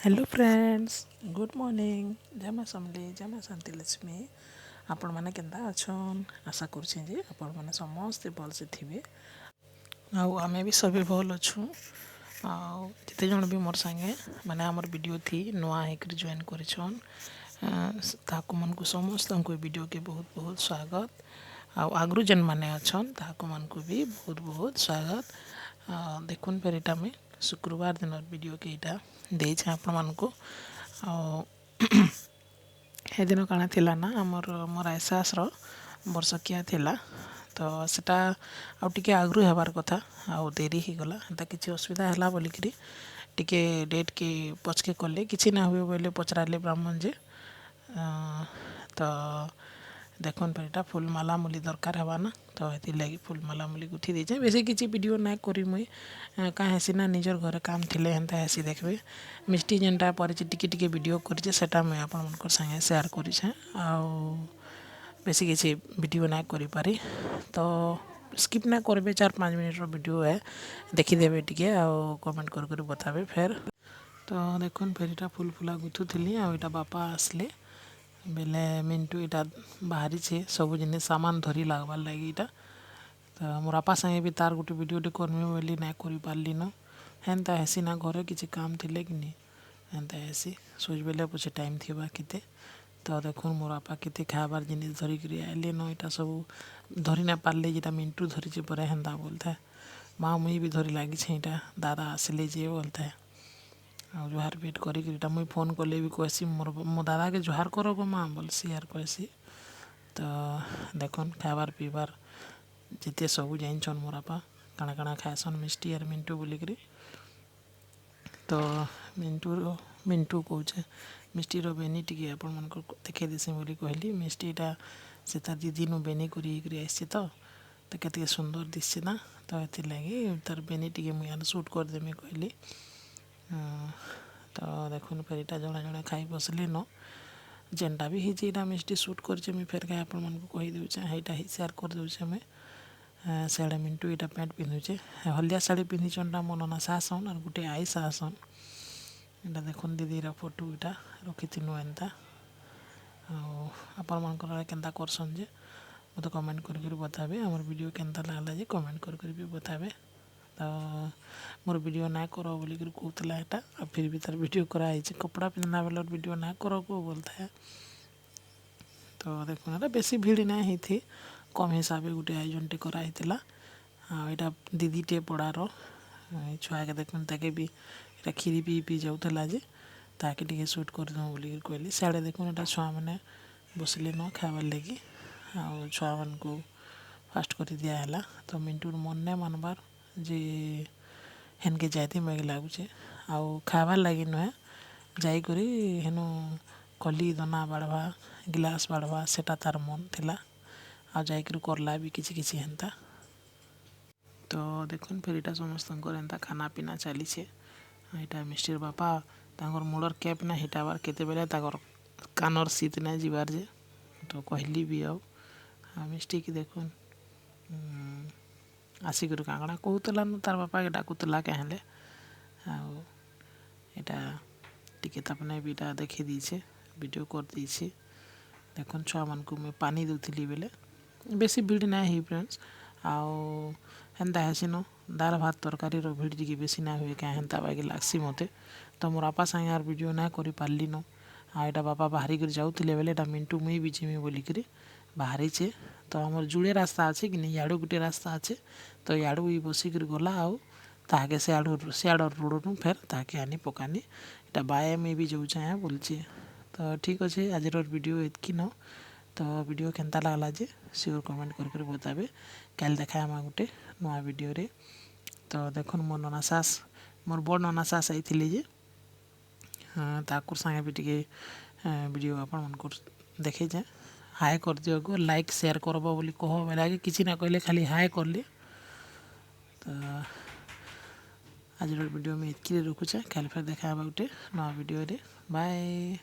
Hello friends, good morning. जय मां समली, जय मां शांति लक्ष्मी। आपण मैंने केंदा अच्छन आशा करुँचे जे आपण मैंने समस्ते भल से थे। आमे भी सभी भल अच्छु। जिते जन भी मोर संगे मैंने आमर वीडियो थी नुआ होकर जॉइन करछन ताकू मन को समस्त को वीडियो के बहुत बहुत स्वागत। आगु जेन मैंने अच्छन ताकू मन को भी बहुत बहुत स्वागत। देखुन फिर यहाँ मुझे शुक्रवार दिन वीडियो के यहाँ देछे आपण मानकु। हे दिन काना थिला ना आमर मोर एहसास वर्षकिया थिला तो सेटा आउ टिके आगु हेबार कथा आउ देरी ही गला एंता किसी असुविधा हैला बोलिकरी टिके डेट के पचके कले किसी ना हुए बोले पचराले ब्राह्मण जे तो देखन पर फुल माला मुली दरकार हेबा ना तो ये लगी फुल माला मुली गुथी देचे। बेसी किसी वीडियो ना करी मुई क्या हेसी ना निजर घर काम थिले हेन्ता हेसी देखबे मिष्टी जेनटा परिचे टिके टिके वीडियो करिचे सेटा मुई आपन मनकर संगे शेयर करिछे। बेसी किसी वीडियो ना करि पारी तो स्किप ना करबे 4-5 मिनट वीडियो है देखीदेवे टिके कमेंट कर बताबे फिर। तो देखुन फिर इटा फुल फुला गुथुली आटा बापा आसले बेले मिंटू इटा बाहरी छे सब जिन सामान धरी लागबार लगी इटा तो मोर आपा संगे भी तार गोटे वीडियोटे करमी बोली ना कर पार्ली न हेन्ता हेसी ना घर किसी काम थिले कि नहीं हेन्ता हेसी सोच बेले पछे टाइम थिबा केते। तो देखुन मोर आपा केते खाबार जिनिस धरिक आइले न इटा सब धरी ना पार्ले जेटा मिंटू धरी परे हेन्ता बोलता माँ मुई भी धरी लगी इटा दादा आसले जे बोलता है जुहार भेट कर मुई फोन कले भी कहसी मोर मो दादा के जुहार कर गो माँ बोलसी यार कहसी। तो देखन खाबार पीबार जिते सबू जान मोर आपा काଣା काଣା खाएसन मिष्टी यार मिंटू बोलिकी तो मिंटू कौचे मिष्टीर बेनी टी आपण मन देखे देसी बोली कहली मिष्टीटा से तार दीदी नु बेनी कर आसছে तो केते सुंदर दिशे ना तो ये लगी तार बेनी टी मुझे सुट करदेमी कहली। तो देखुन फिर यहाँ जड़े जड़े खाई बसले न जेनटा भी होता मिष्टी सुट कर फिर कहीं आपण मन को कहीदे यहाँ ही सेयार करदे मुझे साड़े मिंटू यहाँ पैंट पिंधुचे हलदिया शाढ़ी पिंधिचनटा मो नना सासन और गोटे आई सासन यहाँ देखुन दीदीर फोटो यहाँ रखी एंता आपण मन केन्ता करसन जे मत कमेंट कर बताबे आमर वीडियो केन्ता लागला जे कमेंट कर भी बताबे। तो मोर वीडियो ना कर बोलिक कहला यहाँ फिर भी तार वीडियो कराई कपड़ा पिंधना बेल वीडियो ना कर को बोलता है। तो देखो बेसी भीड़ ना थी कम हिसाब से गोटे आयोजन कराई यहाँ दीदीटे पड़ार छुआ के देखुन ताके भी खीरी पी पी जाऊला जे ताके टे सुट करद बोलिक कहली साड़े देखुन यहाँ छुआ मैंने बसले न खाबार लगी छुआ मान को फास्ट कर दिहला तो मिंटूर मन नहीं मानबार जे हेनके जाती मैं लगुचे आउ खाबार लगी नुहे जाकर हेनु कली दना बाढ़वा गिलास बाढ़वा सेटा तार मन थिला आ जाकर करला भी किसी किसी हेन्ता। तो देखुन फिर यहाँ समस्त एंता खाना पीना चली यहाँ मिस्टर बापा तांकर मुड़र कैप ना हिटाबार केते बेले कानर सीत ना जीवार जे तो कहली भी आउ मिस्टी की देखुन आसिक कांगड़ा कहूला न तार बापा के डाकुला कहले यहाँ टिके तपने भी देखी दीचे वीडियो कर दीचे। देखुन छुआ मान को मैं पानी दूली बेले बेसी भीड़ ना ही फ्रेंड्स आउ हेन्ता हेसी न दाल भात तरकारी भीड़ टी बेसी ना हुए क्या हेन्ता बाकी लगसी मते तो मोर आपा संगे यार वीडियो ना कर पार्ली न आटा बापा बाहरी कर जाऊे बेले मिंटू मुई भी जिमी बोलिक बाहरी चे तो आमर जुड़े रास्ता अच्छे कि नहीं याड़ू गोटे रास्ता अच्छे तो याड़ू बसिक गला आउ ताके सियाड़ रोड फिर ताके आनी पकानी यहाँ बाए में भी जाऊे यहाँ बोलचे। तो ठीक अच्छे आज वीडियो एतकी न तो वीडियो केन्ता लागला जे सियोर कमेंट कर बताबे कल देखा गोटे नुआ वीडियो रे। तो देखुन मोर नना सास मोर बड़ नना सास आई जे ताकुर संगे भी टिके वीडियो आपण मन देखे जाए हाय कर दियो गो लाइक शेयर करब बोली कह बेले किसी ना कहले खाली हाय करले। तो आज वीडियो में इतकी रखुचे कल फिर देखा गोटे नुआ वीडियो रे बाय।